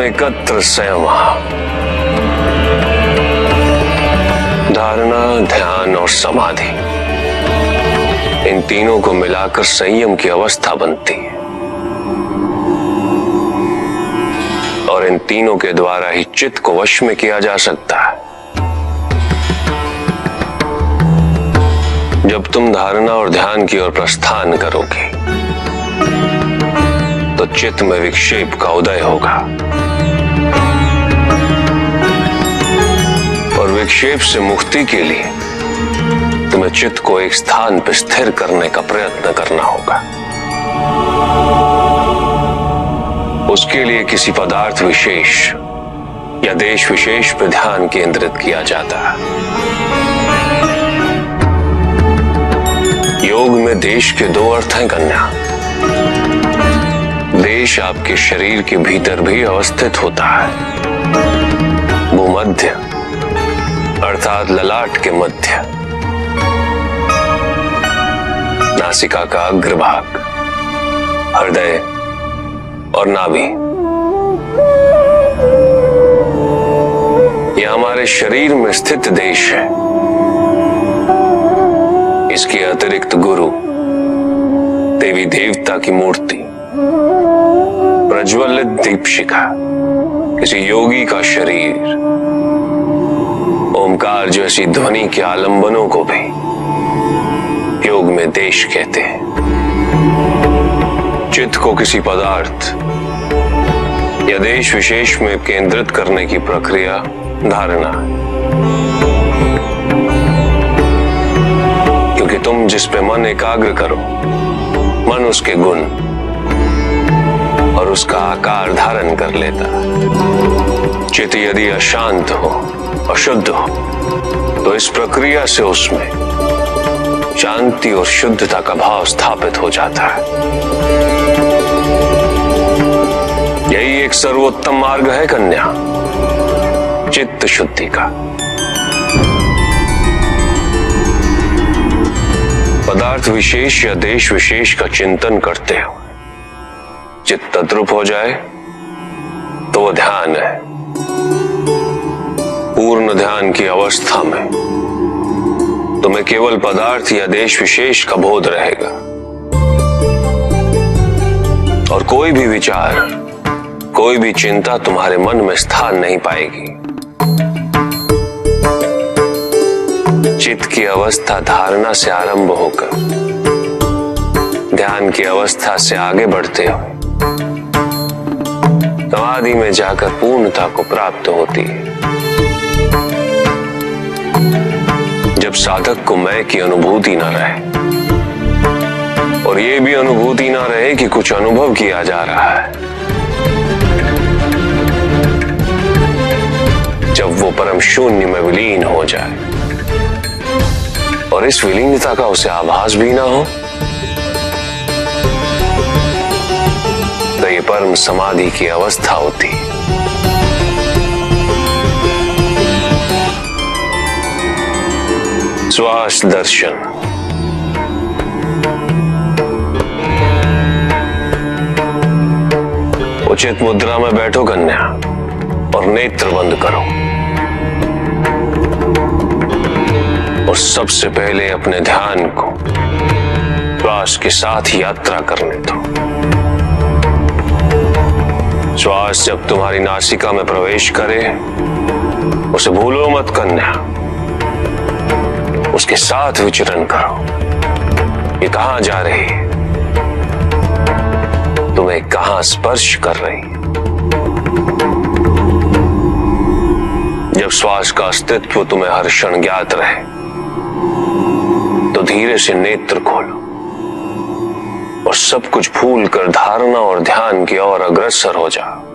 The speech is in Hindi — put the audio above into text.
परम एकत्र संयमा। धारणा, ध्यान और समाधि, इन तीनों को मिलाकर संयम की अवस्था बनती है और इन तीनों के द्वारा ही चित्त को वश में किया जा सकता है। जब तुम धारणा और ध्यान की ओर प्रस्थान करोगे तो चित्त में विक्षेप का उदय होगा और विक्षेप से मुक्ति के लिए तुम्हें चित्त को एक स्थान पर स्थिर करने का प्रयत्न करना होगा। उसके लिए किसी पदार्थ विशेष या देश विशेष पर ध्यान केंद्रित किया जाता है। योग में देश के दो अर्थ हैं कन्या। देश आपके शरीर के भीतर भी अवस्थित होता है। भूमध्य अर्थात ललाट के मध्य, नासिका का अग्रभाग, हृदय और नाभि, यह हमारे शरीर में स्थित देश है। इसके अतिरिक्त गुरु, देवी देवता की मूर्ति, प्रज्वलित दीपशिखा, किसी योगी का शरीर, ओमकार जैसी ध्वनि के आलंबनों को भी योग में देश कहते हैं। चित्त को किसी पदार्थ या देश विशेष में केंद्रित करने की प्रक्रिया धारणा है। क्योंकि तुम जिस पे मन एकाग्र करो, मन उसके गुण और उसका आकार धारण कर लेता है। चित्त यदि अशांत हो, अशुद्ध हो, तो इस प्रक्रिया से उसमें शांति और शुद्धता का भाव स्थापित हो जाता है। यही एक सर्वोत्तम मार्ग है कन्या, चित्त शुद्धि का। पदार्थ विशेष या देश विशेष का चिंतन करते हुए चित्त तद्रुप हो जाए तो वो ध्यान है। पूर्ण ध्यान की अवस्था में तुम्हें केवल पदार्थ या देश विशेष का बोध रहेगा और कोई भी विचार, कोई भी चिंता तुम्हारे मन में स्थान नहीं पाएगी। चित्त की अवस्था धारणा से आरंभ होकर ध्यान की अवस्था से आगे बढ़ते हुए समाधि में जाकर पूर्णता को प्राप्त होती है। जब साधक को मैं की अनुभूति न रहे और ये भी अनुभूति न रहे कि कुछ अनुभव किया जा रहा है, जब वो परम शून्य में विलीन हो जाए और इस विलीनता का उसे आभास भी ना हो, तो ये परम समाधि की अवस्था होती है। श्वास दर्शन। उचित मुद्रा में बैठो कन्या और नेत्र बंद करो और सबसे पहले अपने ध्यान को श्वास के साथ यात्रा करने दो। श्वास जब तुम्हारी नासिका में प्रवेश करे उसे भूलो मत कन्या, उसके साथ विचरण करो। ये कहां जा रही है, तुम्हें कहां स्पर्श कर रही है। जब श्वास का अस्तित्व तुम्हें हर क्षण ज्ञात रहे तो धीरे से नेत्र खोलो और सब कुछ भूलकर धारणा और ध्यान की ओर अग्रसर हो जाओ।